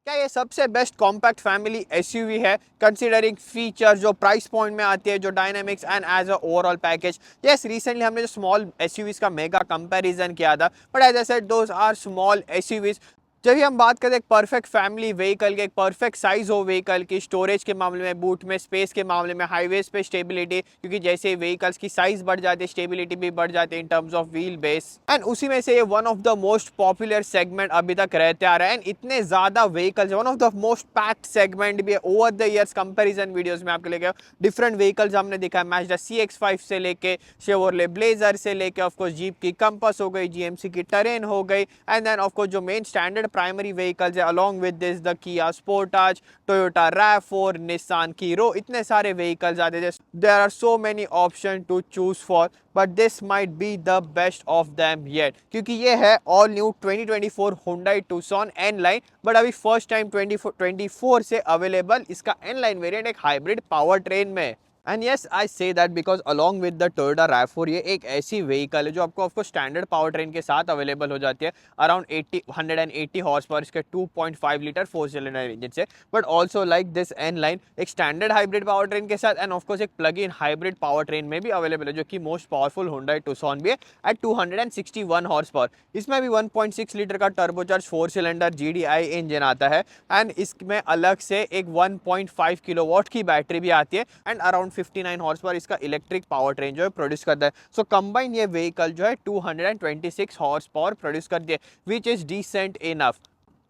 क्या ये सबसे बेस्ट कॉम्पैक्ट फैमिली एसयूवी है कंसीडरिंग फीचर जो प्राइस पॉइंट में आती है, जो dynamics and as a overall package? Yes, recently हमने जो स्मॉल एसयूवीज का मेगा कंपैरिजन किया था, but as I said those are small SUVs. जब भी हम बात करते हैं एक परफेक्ट फैमिली व्हीकल के, एक परफेक्ट साइज हो व्हीकल की, स्टोरेज के मामले में, बूट में स्पेस के मामले में, हाईवेज पे स्टेबिलिटी, क्योंकि जैसे व्हीकल्स की साइज बढ़ जाती है स्टेबिलिटी भी बढ़ जाती है in terms of wheel base, and उसी में से ये one of the most popular segment अभी तक रहते आ रहा है। एंड इतने ज्यादा vehicles, one of the most packed segment भी है over the years. Comparison videos में आपके लेके डिफरेंट व्हीकल्स हमने दिखा है, मैजदा CX-5 से लेके शेवरले ब्लेजर से लेके ऑफकोर्स जीप की कंपास हो गई, GMC की टरेन हो गई, एंड देन ऑफकोर्स जो मेन स्टैंडर्ड प्राइमरी व्हीकल्स है अलॉन्ग विद दिस द किया स्पोर्टाज, टोयोटा RAV4, निसान कीरो, इतने सारे व्हीकल्स आते हैं। There are so many option to choose for, but this might be the best of them yet, क्योंकि ये है all new 2024 Hyundai Tucson N line, but अभी first time 2024 से अवेलेबल इसका N line वेरिएंट एक hybrid power train में। And yes, I say that because along with the Toyota RAV4 ये एक ऐसी व्हीकल है जो आपको ऑफकोर्स स्टैंडर्ड पावर ट्रेन के साथ अवेलेबल हो जाती है अराउंड 180 हॉर्स पावर इसके 2.5 लीटर 4 सिलेंडर इंजन से, but also like this N line एक स्टैंडर्ड हाइब्रिड पावर ट्रेन के साथ एंड ऑफकोर्स एक plug in hybrid power train में भी अवेलेबल है, जो कि मोस्ट पावरफुल Hyundai Tucson भी है एट 261 हॉर्स पावर। इसमें भी 1.6 लीटर का टर्बोचार्ज 4 सिलेंडर GDI इंजन आता है, एंड इसमें अलग से एक 1.5 किलोवाट की बैटरी भी आती है, एंड अराउंड 59 हॉर्स पावर इसका इलेक्ट्रिक पावर ट्रेन जो है प्रोड्यूस करता है। सो कंबाइन ये व्हीकल जो है 226 हॉर्स पावर प्रोड्यूस करती है, which is decent enough.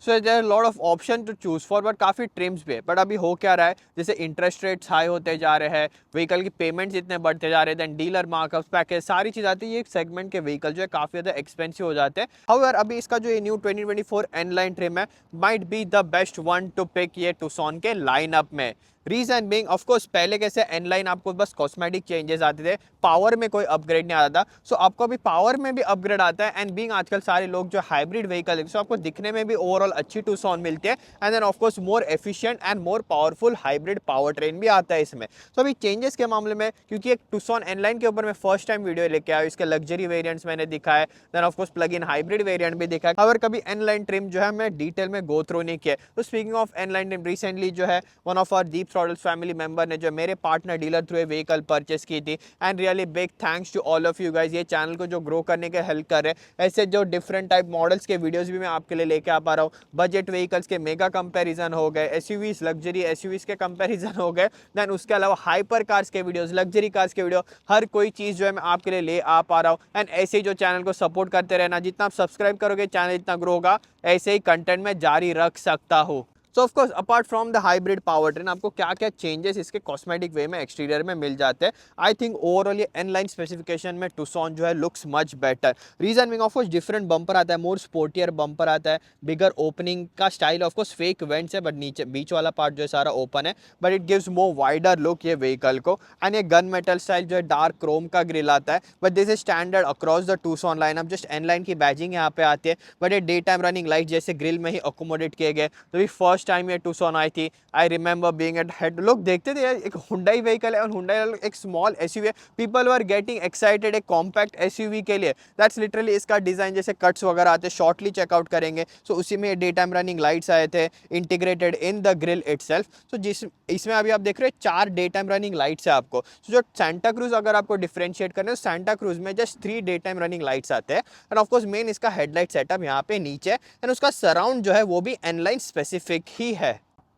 So there are lot of option to choose for, but काफ़ी ट्रिम्स भी है। बट अभी हो क्या रहा है, जैसे इंटरेस्ट रेट्स हाई होते जा रहे हैं, व्हीकल की पेमेंट्स इतने बढ़ते जा रहे हैं, देन डीलर मार्कअप्स पैकेज सारी चीज़ आती है, ये सेगमेंट के व्हीकल जो है काफ़ी ज़्यादा एक्सपेंसिव हो जाते हैं। हाउएवर अभी इसका जो ये न्यू 2024 N line ट्रिम है might be the best one to pick ये टुसॉन के लाइनअप में। रीजन बीइंग ऑफकोर्स पहले कैसे N line आपको बस कॉस्मेटिक चेंजेस आते थे, पावर में कोई अपग्रेड नहीं आता था। सो आपको अभी पावर में भी अपग्रेड आता है, एंड बीइंग आजकल सारे लोग जो हाइब्रिड व्हीकल है, सो आपको दिखने में भी ओवरऑल अच्छी टुसॉन मिलती है, and then of course more efficient and more powerful hybrid power train भी आता है इसमें। सो अभी चेंजेस के मामले में, क्योंकि एक टुसॉन N line के ऊपर मैं फर्स्ट टाइम वीडियो लेके आया, इसके लग्जरी वेरियंट्स मैंने दिखा है, then of course plug in hybrid variant भी दिखा है, अगर कभी N line ट्रिम जो है मैं डिटेल में गो थ्रू नहीं किया। तो speaking of N line trim, recently जो है one of our deep throttles family member ने जो मेरे partner dealer through vehicle purchase की थी, and really big thanks to all of you guys, ये चैनल को जो ग्रो करने के हेल्प कर रहे हैं। ऐसे जो डिफरेंट टाइप मॉडल्स के वीडियोस भी मैं आपके लिए लेके आ पा रहा हूँ, बजट व्हीकल्स के मेगा कंपैरिजन हो गए, एसयूवीज लग्जरी एसयूवीज के कंपैरिजन हो गए, देन उसके अलावा हाइपर कार्स के वीडियोस, लग्जरी कार्स के वीडियो, हर कोई चीज़ जो है मैं आपके लिए ले आ पा रहा हूँ। एंड ऐसे ही जो चैनल को सपोर्ट करते रहना, जितना आप सब्सक्राइब करोगे चैनल इतना ग्रो होगा, ऐसे ही कंटेंट में जारी रख सकता हूँ। सो of course apart from the hybrid power train आपको क्या क्या चेंजेस इसके कॉस्मेटिक वे में एक्सटीरियर में मिल जाते हैं। आई थिंक ओवरऑल ये N line स्पेसिफिकेशन में टुसॉन जो है looks much better. Reason being of course different bumper आता है, मोर स्पोर्टियर बम्पर आता है, बिगर ओपनिंग का style, of course fake vents है बट नीचे बीच वाला पार्ट जो है सारा ओपन है, but it gives more wider look ये व्हीकल को। एंड ये गन मेटल स्टाइल जो है डार्क क्रोम का ग्रिल आता है, but this is standard across the Tucson line. अब जस्ट N line की बैजिंग यहाँ पे आती है, बट ये डे टाइम रनिंग लाइट जैसे ग्रिल में ही अकोमोडेट किए गए। तो भी फर्स्ट टाइम ये टुसॉन आई थी, I remember being at head, लोग देखते थे यार एक हुंडई व्हीकल है और हुंडई एक स्मॉल एसयूवी है, पीपल वर गेटिंग एक्साइटेड एक कॉम्पैक्ट एसयूवी के लिए। दैट्स लिटरली इसका डिजाइन, जैसे कट्स वगैरह आते हैं शॉर्टली चेकआउट करेंगे, सो उसी में डे टाइम रनिंग लाइट्स आए थे integrated in the grill itself. So जिस इसमें अभी आप देख रहे हैं 4 डे टाइम रनिंग लाइट्स है आपको। सो जो सेंटा क्रूज अगर आपको डिफरेंशिएट करना है, सेंटा क्रूज में just 3 day time running lights आते हैं, एंड ऑफकोर्स मेन इसका हेडलाइट सेटअप यहाँ पे नीचे, एंड उसका सराउंड जो है वो भी N line स्पेसिफिक ही है।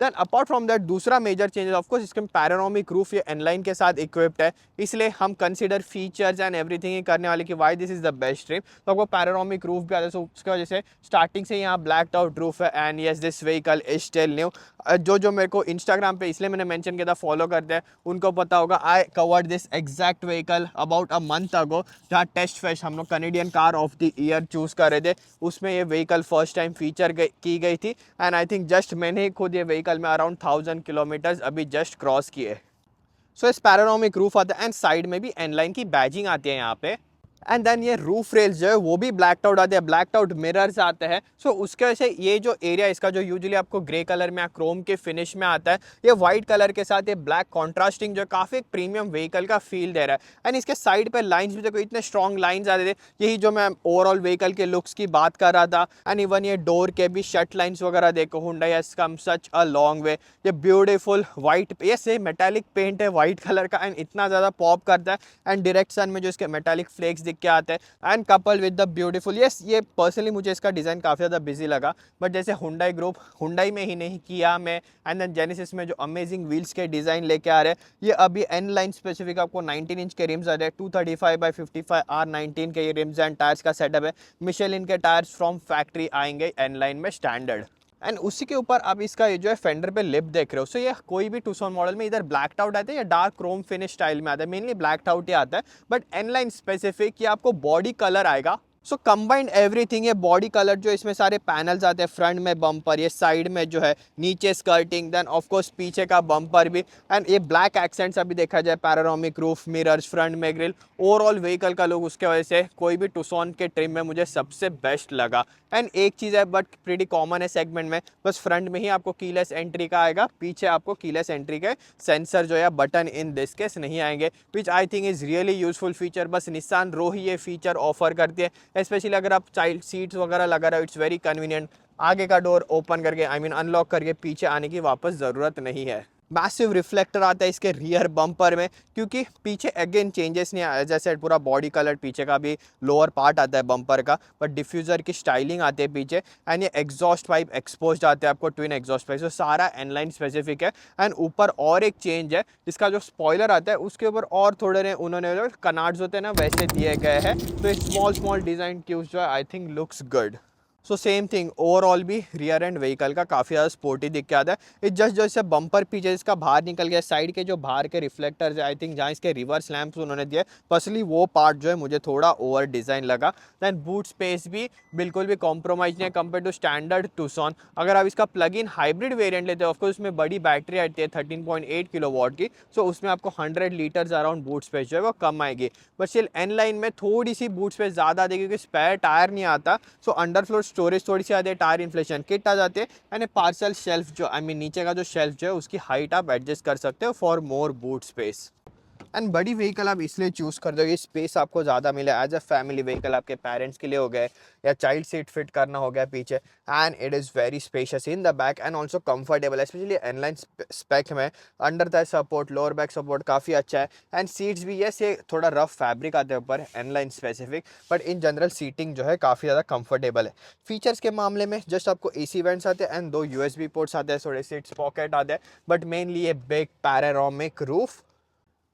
देन अपार्ट फ्रॉम दैट दूसरा मेजर चेंज ऑफकोर्स इसके पैनोरामिक रूफ ये N line के साथ इक्विप्ड है, इसलिए हम consider features and everything he करने वाले कि why this is the best trim. तो आपको पैनोरामिक रूफ भी आता है, सो उसकी वजह से स्टार्टिंग से यहाँ ब्लैक आउट रूफ है, and yes this vehicle is still new. जो मेरे को इंस्टाग्राम पे इसलिए मैंने मेंशन किया था, फॉलो करते हैं उनको पता होगा, I covered this exact vehicle about a month ago, जहाँ टेस्ट फेस्ट हम लोग Canadian car of the year choose कर रहे थे, उसमें ये व्हीकल फर्स्ट टाइम फीचर की गई थी। एंड आई थिंक जस्ट मैंने खुद ये व्हीकल में अराउंड 1000 किलोमीटर्स अभी जस्ट क्रॉस किए। सो इस पैनोरामिक रूफ आता है, एंड साइड में भी N line की बैजिंग आती है यहाँ पे। एंड देन ये रूफ रेल्स जो है वो भी ब्लैक आउट आते हैं, ब्लैक आउट मिरर्स आते हैं। सो उसके वजह से ये जो एरिया इसका जो यूजुअली आपको ग्रे कलर में या क्रोम के फिनिश में आता है, ये व्हाइट कलर के साथ ये ब्लैक कॉन्ट्रास्टिंग जो काफ़ी एक प्रीमियम व्हीकल का फील दे रहा है। एंड इसके साइड पे लाइंस भी देखो इतने स्ट्रॉन्ग लाइंस आते थे, यही जो मैं ओवरऑल व्हीकल के लुक्स की बात कर रहा था। एंड इवन ये डोर के भी शट लाइंस वगैरह देखो, Hyundai has come such a long way. ये ब्यूटीफुल व्हाइट, ये से मेटालिक पेंट है व्हाइट कलर का एंड इतना ज़्यादा पॉप करता है। एंड डायरेक्ट सन में जो इसके मेटालिक फ्लेक्स दिख के आते हैं and couple with the beautiful, yes ये पर्सनली मुझे इसका डिज़ाइन काफ़ी ज़्यादा बिजी लगा। बट जैसे हुंडई ग्रुप, हुंडई में ही नहीं, किया में एंड देन जेनेसिस में जो अमेजिंग व्हील्स के डिज़ाइन लेके आ रहे हैं, ये अभी एन लाइन स्पेसिफिक आपको 19 इंच के रिम्स आ रहे हैं, 235/55 R19 के ये रिम्स एंड टायर्स का सेटअप है। मिशेलिन के टायर्स फ्रॉम फैक्ट्री आएंगे एन लाइन में स्टैंडर्ड। एंड उसी के ऊपर आप इसका ये जो है फेंडर पे लिप देख रहे हो। सो ये कोई भी टूसॉन मॉडल में इधर ब्लैक आउट आता है या डार्क क्रोम फिनिश स्टाइल में आता है, मेनली ब्लैक आउट ही आता है। बट एन लाइन स्पेसिफिक ये आपको बॉडी कलर आएगा। सो कंबाइंड एवरीथिंग, ये बॉडी कलर जो इसमें सारे पैनल्स आते हैं, फ्रंट में बम्पर, ये साइड में जो है नीचे स्कर्टिंग, देन ऑफ कोर्स पीछे का बम्पर भी, एंड ये ब्लैक एक्सेंट्स अभी देखा जाए, पैरानोमिक रूफ, मिरर्स, फ्रंट में ग्रिल, ओवरऑल व्हीकल का लुक उसके वजह से कोई भी टूसॉन के ट्रिम में मुझे सबसे बेस्ट लगा। एंड एक चीज़ है बट प्रीटी कॉमन है सेगमेंट में, बस फ्रंट में ही आपको कीलेस एंट्री का आएगा, पीछे आपको कीलेस एंट्री के सेंसर जो है बटन इन दिस केस नहीं आएंगे, which I think is really useful feature. बस निसान रो ही ये फीचर ऑफर करती है, स्पेशली अगर आप चाइल्ड सीट्स वगैरह लगा रहे हो, इट्स वेरी कन्वीनियंट। आगे का डोर ओपन करके आई मीन अनलॉक करके पीछे आने की वापस ज़रूरत नहीं है। मैसिव रिफ्लेक्टर आता है इसके रियर बम्पर में, क्योंकि पीछे अगेन चेंजेस नहीं आया, जैसे पूरा बॉडी कलर पीछे का भी लोअर पार्ट आता है बम्पर का, बट डिफ्यूज़र की स्टाइलिंग आती है पीछे। एंड ये एग्जॉस्ट पाइप एक्सपोज्ड आते हैं आपको, ट्विन एग्जॉस्ट पाइप, तो सारा एनलाइन स्पेसिफिक है। एंड ऊपर और एक चेंज है, जिसका जो स्पॉइलर आता है उसके ऊपर और थोड़े ने उन्होंने जो कनार्ड्स होते हैं ना वैसे दिए गए हैं, तो एक स्मॉल स्मॉल डिज़ाइन क्यूज जो है I think looks good. So same thing overall भी रियर एंड व्हीकल का काफ़ी ज़्यादा स्पोर्टी दिख के आता है। इस जस्ट जैसे बम्पर पीछे इसका बाहर निकल गया, साइड के जो बाहर के रिफ्लेक्टर्स है आई थिंक जहाँ इसके रिवर्स लैंप्स उन्होंने दिए, पर्सनली वो पार्ट जो है मुझे थोड़ा ओवर डिज़ाइन लगा। दैन बूट स्पेस भी बिल्कुल भी कॉम्प्रोमाइज़ नहीं है कंपेयर टू स्टैंडर्ड टूसॉन। अगर आप इसका प्लग इन हाइब्रिड वेरियंट लेते हो, ऑफकोर्स उसमें बड़ी बैटरी आती है 13.8 किलोवाट की, सो उसमें आपको 100 लीटर्स अराउंड बूट स्पेस जो है वो कम आएगी। बट स्टिल एन लाइन में थोड़ी सी बूट स्पेस ज़्यादा आती है, क्योंकि स्पेयर टायर नहीं आता, सो अंडर फ्लोर स्टोरेज थोड़ी सी आती है, टायर इन्फ्लेशन किट आ जाते हैं, यानी पार्सल शेल्फ जो आई मीन नीचे का जो शेल्फ जो है उसकी हाइट आप एडजस्ट कर सकते हो for more boot space. And बड़ी व्हीकल आप इसलिए चूज़ कर दोगे, स्पेस आपको ज़्यादा मिले एज अ फैमिली व्हीकल, आपके पेरेंट्स के लिए हो गए या चाइल्ड सीट फिट करना हो गया पीछे, and it is very spacious in the back and also comfortable, specially N line spec में under the support, lower back support काफ़ी अच्छा है। एंड सीट्स भी यस ये थोड़ा रफ फैब्रिक आते हैं ऊपर N line specific, but in general seating जो है काफ़ी ज़्यादा कंफर्टेबल है। फीचर्स के मामले में जस्ट आपको AC वेंट्स आते हैं एंड 2 USB पोर्ट्स आते हैं, थोड़े सीट्स पॉकेट आते हैं, बट मेनली ये बिग पैरानोमिक रूफ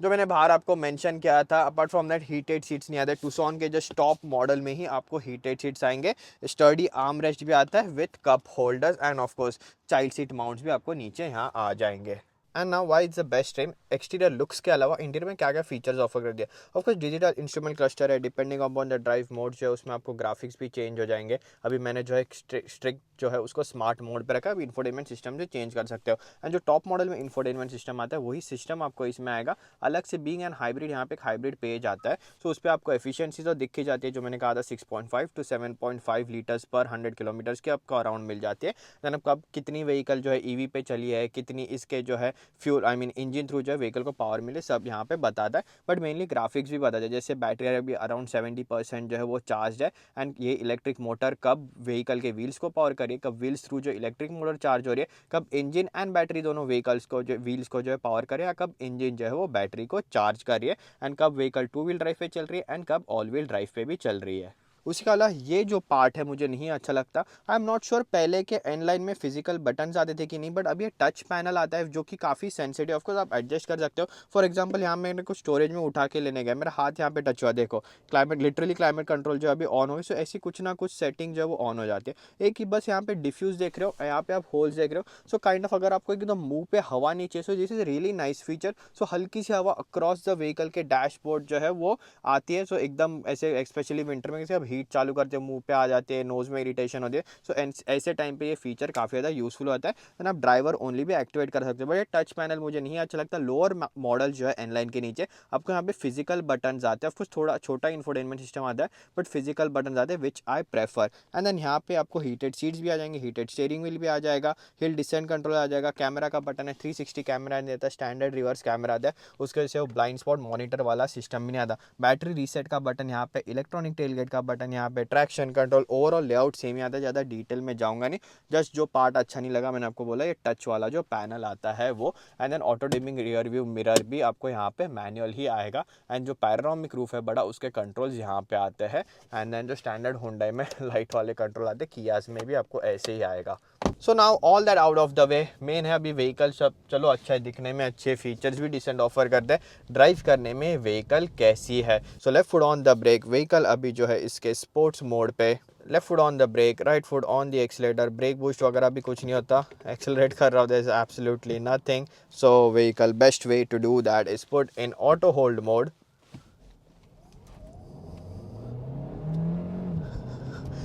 जो मैंने बाहर आपको मेंशन किया था। Apart from that heated seats नहीं आते, टूसॉन के जस्ट टॉप मॉडल में ही आपको हीटेड सीट्स आएंगे। स्टर्डी आर्म रेस्ट भी आता है with cup holders and of course child seat mounts भी आपको नीचे यहाँ आ जाएंगे। And now why it's the best time, exterior looks के अलावा इंटीरियर में क्या क्या फीचर्स ऑफर कर दिया। Of course digital instrument cluster है, depending upon the drive mode जो है उसमें आपको ग्राफिक्स भी चेंज हो जाएंगे। अभी मैंने जो है स्ट्रिक्ट जो है उसको स्मार्ट मोड पर रखा है, अभी इंफोटेनमेंट सिस्टम से चेंज कर सकते हो। एंड जो टॉप मॉडल में इंफोटेनमेंट सिस्टम आता है वही सिस्टम आपको इसमें आएगा। अलग से बीइंग एंड हाइब्रिड यहाँ पे एक हाइब्रिड पेज आता है, सो उस पर आपको एफिशिएंसी तो दिख ही जाती है, जो मैंने कहा था 6.5 to 7.5 लीटर्स पर 100 किलोमीटर्स की आपको अराउंड मिल जाती है। दैन आपको अब कितनी व्हीकल जो है EV पे चली है, कितनी इसके जो है fuel I mean engine through जो है व्हीकल को पावर मिले, सब यहाँ पे बताता है। बट मेनली ग्राफिक्स भी बताता है, जैसे बैटरी अभी अराउंड 70% जो है वो चार्ज है, एंड ये इलेक्ट्रिक मोटर कब व्हीकल के व्हील्स को पावर करिए, कब व्हील्स थ्रू जो इलेक्ट्रिक मोटर चार्ज हो रही है, कब इंजन एंड बैटरी दोनों व्हीकल्स को जो व्हील्स को जो है पावर करे, या कब इंजन जो है वो बैटरी को चार्ज कर रही है, एंड कब व्हीकल 2 व्हील ड्राइव पे चल रही है, एंड कब ऑल व्हील ड्राइव पे भी चल रही है। उसके अलावा ये जो पार्ट है मुझे नहीं अच्छा लगता। आई एम नॉट श्योर पहले के एन लाइन में फिजिकल बटन्स आते थे कि नहीं, बट अब ये टच पैनल आता है जो कि काफ़ी सेंसिटिव, ऑफकोर्स आप एडजस्ट कर सकते हो। फॉर एग्जांपल यहाँ मैंने कुछ स्टोरेज में उठा के लेने गया, मेरा हाथ यहाँ पे टच हुआ, देखो क्लाइमेट लिटरली क्लाइमेट कंट्रोल जो अभी ऑन हो, सो ऐसी कुछ ना कुछ सेटिंग जो है वो ऑन हो जाती है। एक ही बस यहाँ पे डिफ्यूज़ देख रहे हो, यहाँ पे आप होल्स देख रहे हो, सो काइंड ऑफ अगर आपको एकदम मुंह पे हवा नहीं चाहिए, so this is really nice feature. So हल्की सी हवा अक्रॉस द व्हीकल के डैशबोर्ड जो है वो आती है, सो एकदम ऐसे स्पेशली विंटर में किसी आप हीट चालू करते हो मुंह पे आ जाते हैं, नोज़ में इरिटेशन होती है, सो ऐसे टाइम पे ये फीचर काफ़ी ज़्यादा यूज़फुल होता है। एंड आप ड्राइवर ओनली भी एक्टिवेट कर सकते हो, बट ये टच पैनल मुझे नहीं अच्छा लगता। लोअर मॉडल जो है एनलाइन के नीचे आपको यहाँ पे फिजिकल बटन आते हैं, ऑफकोर्स थोड़ा छोटा इंफोटेनमेंट सिस्टम आता है, बट फिजिकल बटन आते हैं विच आई प्रेफर। एंड देन यहाँ पे आपको हीटेड सीट्स भी आ जाएंगे, हीटेड स्टीयरिंग व्हील भी आ जाएगा, हिल डिसेंट कंट्रोल आ जाएगा, कैमरा का बटन है, 360 कैमरा देता है, स्टैंडर्ड रिवर्स कैमरा आता है, उसके वजह से वो ब्लाइंड स्पॉट मॉनिटर वाला सिस्टम भी नहीं आता। बैटरी रीसेट का बटन यहाँ पे, इलेक्ट्रॉनिक टेलगेट का बटन यहाँ पे, traction control, overall layout same ही आता है, ज़्यादा डिटेल में जाऊँगा नहीं। जस्ट जो पार्ट अच्छा नहीं लगा मैंने आपको बोला, ये टच वाला जो पैनल आता है वो। And then auto dimming rear view mirror भी आपको यहाँ पे मैनुअल ही आएगा। एंड जो पैनोरामिक रूफ है बड़ा, उसके कंट्रोल्स यहाँ पे आते हैं। एंड देन जो स्टैंडर्ड हुंडई में लाइट वाले कंट्रोल आते हैं, कियास में भी आपको ऐसे ही आएगा। So now all that out of the way, main है अभी व्हीकल सब चलो अच्छा है, दिखने में अच्छे फीचर्स भी डिसेंट ऑफर करते हैं, ड्राइव करने में व्हीकल कैसी है। So left foot on the brake, vehicle अभी जो है इसके स्पोर्ट्स मोड पे, left foot on the brake, right foot on the accelerator, brake boost वगैरह भी कुछ नहीं होता, एक्सेलरेट कर रहा हूँ, there is absolutely nothing. So vehicle best way to do that is put in auto hold mode.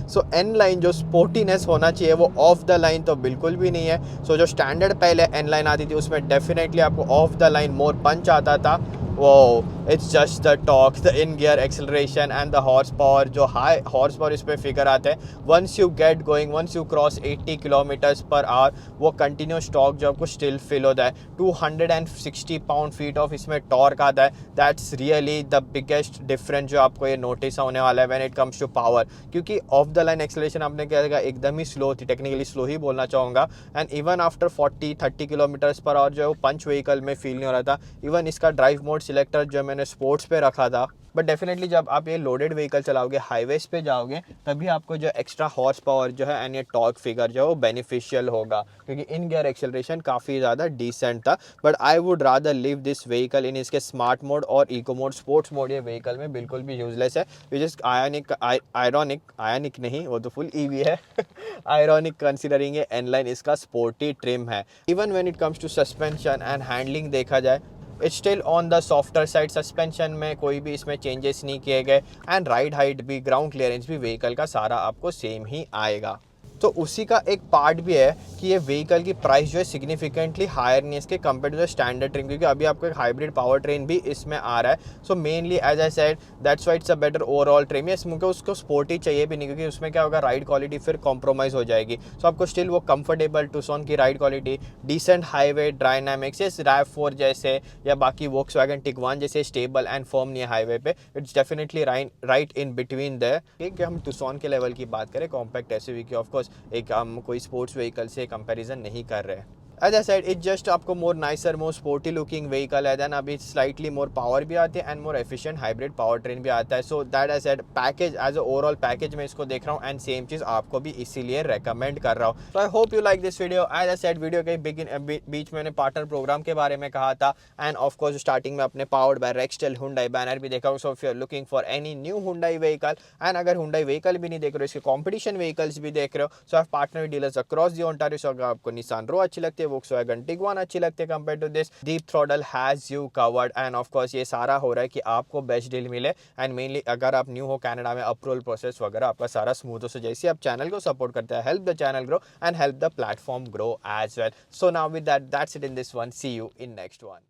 So N line जो sportiness होना चाहिए वो ऑफ द लाइन तो बिल्कुल भी नहीं है। सो जो स्टैंडर्ड पहले एन लाइन आती थी उसमें डेफिनेटली आपको off the line more punch आता था। वो it's just the torque, the in gear acceleration and the horse power, जो हाई हॉर्स पावर इस पर फिगर आते हैं। Once you get going, once you cross 80 kilometers per hour, वो continuous torque जो आपको स्टिल फील होता है। 260 पाउंड फीट ऑफ इसमें टॉर्क आता है। That's really the biggest difference जो आपको ये नोटिस होने वाला है when it comes to power, क्योंकि ऑफ द लाइन एक्सेलरेशन आपने क्या देखा एकदम ही स्लो थी, टेक्निकली स्लो ही बोलना चाहूँगा। And even after 40-30 kilometers per hour जो है वो पंच व्हीकल में फील नहीं हो रहा था। इवन इसका ड्राइव मोड सिलेक्टर जो मैंने स्पोर्ट्स पे रखा था, बट डेफिनेटली जब आप ये लोडेड व्हीकल चलाओगे, हाईवेज पे जाओगे, तभी आपको जो एक्स्ट्रा हॉर्स पावर जो है एंड ये टॉर्क फिगर जो है वो बेनिफिशियल होगा, क्योंकि इन गियर एक्सेलरेशन काफ़ी ज़्यादा डिसेंट था। But I would rather live this vehicle in इसके स्मार्ट मोड और इको मोड। स्पोर्ट्स मोड ये व्हीकल में बिल्कुल भी यूजलेस है, विच इज़ आयरॉनिक नहीं, वो तो फुल ईवी है आयरॉनिक कंसिडरिंग ये एन लाइन इसका स्पोर्टी ट्रिम है। Even when it comes to suspension and handling देखा जाए, it's still on the softer side. Suspension में कोई भी इसमें चेंजेस नहीं किए गए। एंड राइड हाइट भी, ग्राउंड क्लियरेंस भी व्हीकल का सारा आपको सेम ही आएगा। तो उसी का एक पार्ट भी है कि ये व्हीकल की प्राइस जो है सिग्निफिकेंटली हायर नहीं है इसके compare to the standard trim, क्योंकि अभी आपको एक हाइब्रिड पावर ट्रेन भी इसमें आ रहा है। So mainly as I said that's why it's a better overall trim. ये मुझे उसको स्पोर्टी चाहिए भी नहीं, क्योंकि उसमें क्या होगा, राइड क्वालिटी फिर कॉम्प्रोमाइज़ हो जाएगी। सो आपको स्टिल वो कंफर्टेबल टूसॉन की ride quality, decent highway dynamics, इस RAV4 जैसे या बाकी वोक्सवैगन टिगवान जैसे स्टेबल एंड फर्म नहीं है हाईवे पे। It's definitely right in between the. कि हम टूसॉन के लेवल की बात करें कॉम्पैक्ट एसयूवी की, ऑफकोर्स एक हम कोई स्पोर्ट्स व्हीकल से कंपैरिजन नहीं कर रहे हैं। As I said, it just आपको more nicer, more sporty looking vehicle है। देन अभी स्लाइटली मोर पावर भी आती है and more efficient hybrid power train भी आता है। So that I said package as a overall package में इसको देख रहा हूँ, एंड सेम चीज़ आपको भी इसीलिए रेकमेंड कर रहा हूँ। So I hope you like this video. As I said, video के बीच में मैंने पार्टनर प्रोग्राम के बारे में कहा था, एंड ऑफकोर्स स्टार्टिंग में अपने पावर्ड बाय रेक्सटेल हुंडई बैनर भी देखा। So if you are looking for any new Hyundai vehicle, and अगर हुंडई व्हीकल भी नहीं देख रहे हो, इसके कॉम्पिटिशन व्हीकल्स भी देख रहे हो, so I partner dealers across the Ontario. So अगर आपको निसान रो अच्छी लगती है, वोक्सवैगन टिगवान अच्छी लगती है compare to this, deep throttle has you covered. And of course ये सारा हो रहा है कि आपको बेस्ट डील मिले। एंड मेनली अगर आप न्यू हो कनाडा में, अप्रूवल प्रोसेस वगैरह आपका सारा स्मूथ हो। सो जैसे आप चैनल को सपोर्ट करते हैं, help the channel grow and help the platform grow as well. So now with that's it in this one, see you in next one.